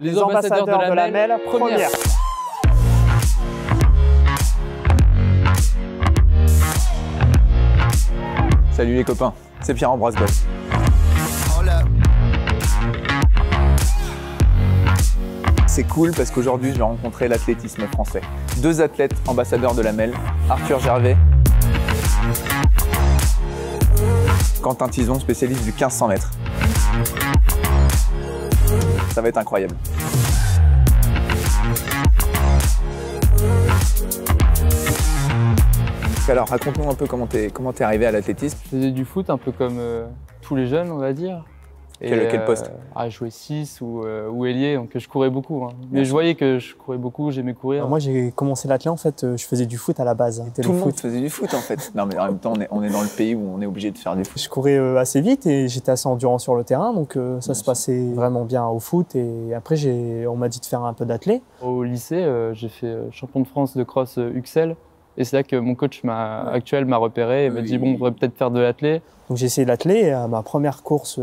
Les ambassadeurs de la MEL, première. Salut les copains, c'est Pierre-Ambroise Boss. C'est cool parce qu'aujourd'hui je vais rencontrer l'athlétisme français. 2 athlètes ambassadeurs de la MEL, Arthur Gervais, Quentin Tison, spécialiste du 1500 mètres. Ça va être incroyable. Alors raconte-nous un peu comment t'es arrivé à l'athlétisme. Je faisais du foot un peu comme tous les jeunes, on va dire. Quel poste? Je jouais 6 ou ailier, donc je courais beaucoup. Hein. Mais je voyais que je courais beaucoup, j'aimais courir. Moi j'ai commencé l'athlé en fait, je faisais du foot à la base. Tout le monde faisait du foot en fait. Non mais en même temps on est dans le pays où on est obligé de faire du foot. Je courais assez vite et j'étais assez endurant sur le terrain, donc ça se passait vraiment bien au foot. Et après on m'a dit de faire un peu d'athlé. Au lycée, j'ai fait champion de France de cross UXL. Et c'est là que mon coach actuel m'a repéré et m'a dit bon, on pourrait peut-être faire de l'athlé. Donc j'ai essayé l'athlé et à ma première course,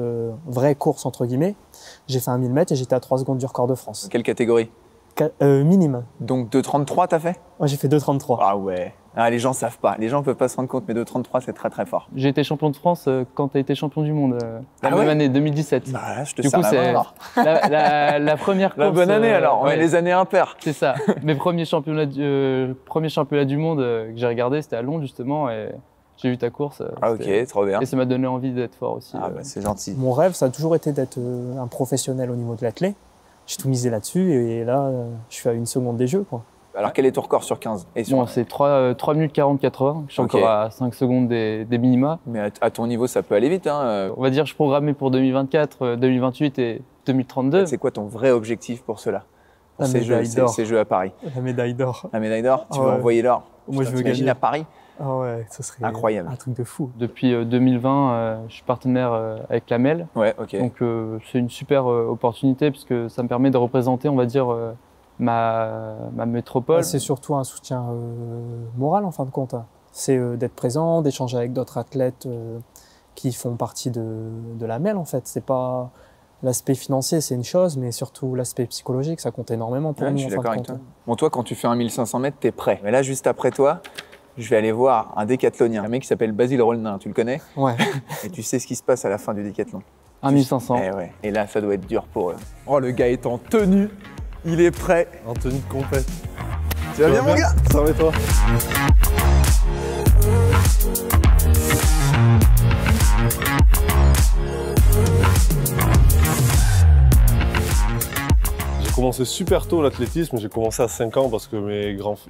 vraie course entre guillemets, j'ai fait un 1000 mètres et j'étais à 3 secondes du record de France. Quelle catégorie? Minime. Donc 2,33 t'as fait? Moi j'ai fait 2,33. Ah ouais. Ah, les gens savent pas, les gens peuvent pas se rendre compte, mais 2,33 c'est très très fort. J'ai été champion de France quand tu as été champion du monde, la même année, 2017. Bah, je te du coup, c'est la première course. La bonne année alors, on est les années impaires. C'est ça. Mes premiers championnats du monde que j'ai regardé, c'était à Londres justement, et j'ai vu ta course. Ah ok, trop bien. Et ça m'a donné envie d'être fort aussi. Ah bah, c'est gentil. Mon rêve, ça a toujours été d'être un professionnel au niveau de l'athlé. J'ai tout misé là-dessus et là, je suis à 1 seconde des Jeux, quoi. Alors quel est ton record sur 15 et sur... Bon, c'est 3 minutes 40-80, je suis encore à 5 secondes des minima. Mais à ton niveau, ça peut aller vite. Hein. On va dire que je programmais pour 2024, 2028 et 2032. C'est quoi ton vrai objectif pour cela? Pour ces jeux à Paris? La médaille d'or. La médaille d'or? Tu veux envoyer l'or? Moi, je veux gagner à Paris? Ah ouais, ça serait incroyable. Un truc de fou. Depuis 2020, je suis partenaire avec la MEL. Ouais, ok. Donc c'est une super opportunité puisque ça me permet de représenter, on va dire, ma métropole. C'est surtout un soutien moral en fin de compte. C'est d'être présent, d'échanger avec d'autres athlètes qui font partie de la MEL en fait. C'est pas l'aspect financier, c'est une chose, mais surtout l'aspect psychologique, ça compte énormément pour nous en fin de compte. Bon, toi, quand tu fais un 1500 mètres, t'es prêt. Mais là, juste après toi, je vais aller voir un décathlonien, un mec qui s'appelle Basile Rollenin, tu le connais? Ouais. Et tu sais ce qui se passe à la fin du décathlon? Un 1500. Eh ouais. Et là, ça doit être dur pour eux. Oh, le gars est en tenue, il est prêt. En tenue de compète. Tu vas bien, mon gars? Ça va et toi? J'ai commencé super tôt l'athlétisme, j'ai commencé à 5 ans parce que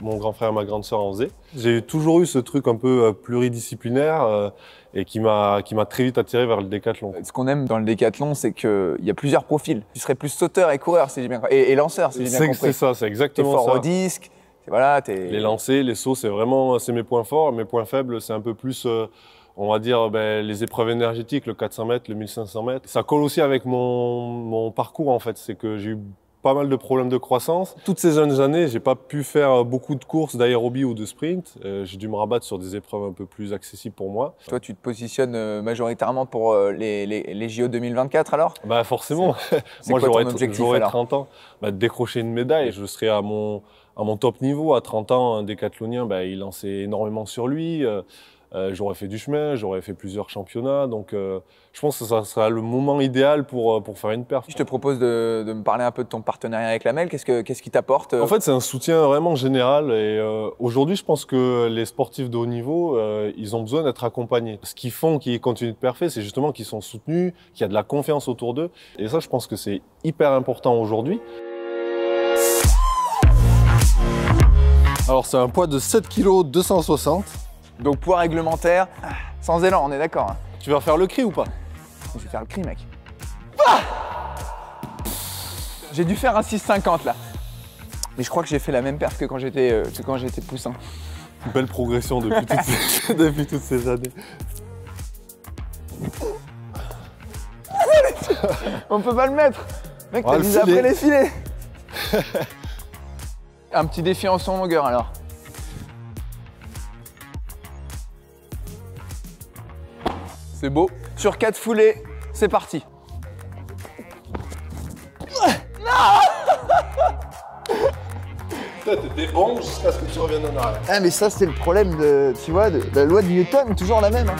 mon grand frère et ma grande sœur en faisaient. J'ai toujours eu ce truc un peu pluridisciplinaire et qui m'a très vite attiré vers le décathlon. Ce qu'on aime dans le décathlon, c'est qu'il y a plusieurs profils. Tu serais plus sauteur et coureur, si j'ai bien compris, et lanceur, si j'ai bien compris. C'est ça, c'est exactement ça. T'es fort au disque, voilà, les lancers, les sauts, c'est mes points forts. Mes points faibles, c'est un peu plus... on va dire les épreuves énergétiques, le 400 mètres, le 1500 mètres. Ça colle aussi avec mon parcours en fait, c'est que j'ai eu pas mal de problèmes de croissance. Toutes ces jeunes années, j'ai pas pu faire beaucoup de courses d'aérobie ou de sprint. J'ai dû me rabattre sur des épreuves un peu plus accessibles pour moi. Toi, tu te positionnes majoritairement pour les JO 2024 alors? Bah forcément. Moi, j'aurais 30 ans. Bah, décrocher une médaille, je serais à mon top niveau. À 30 ans, un décathlonien, bah, il lançait énormément sur lui. J'aurais fait du chemin, j'aurais fait plusieurs championnats, donc je pense que ça sera le moment idéal pour faire une perf. Je te propose de me parler un peu de ton partenariat avec la MEL, qu'est-ce qui t'apporte? En fait, c'est un soutien vraiment général et aujourd'hui, je pense que les sportifs de haut niveau, ils ont besoin d'être accompagnés. Ce qu'ils font, qu'ils continuent de perfer, c'est justement qu'ils sont soutenus, qu'il y a de la confiance autour d'eux, et ça, je pense que c'est hyper important aujourd'hui. Alors, c'est un poids de 7 kg 260. Donc poids réglementaire, sans élan, on est d'accord. Hein. Tu vas faire le cri ou pas? Je vais faire le cri, mec. Ah, j'ai dû faire un 6,50 là. Mais je crois que j'ai fait la même perf que quand j'étais poussin. Belle progression depuis toutes ces années. On peut pas le mettre. Mec, t'as visé après les filets. Un petit défi en son longueur alors. C'est beau. Sur 4 foulées, c'est parti. Non! Toi, t'étais bon jusqu'à ce que tu reviennes en arrière. Ah, mais ça, c'est le problème de, tu vois, de la loi de Newton, toujours la même. Hein.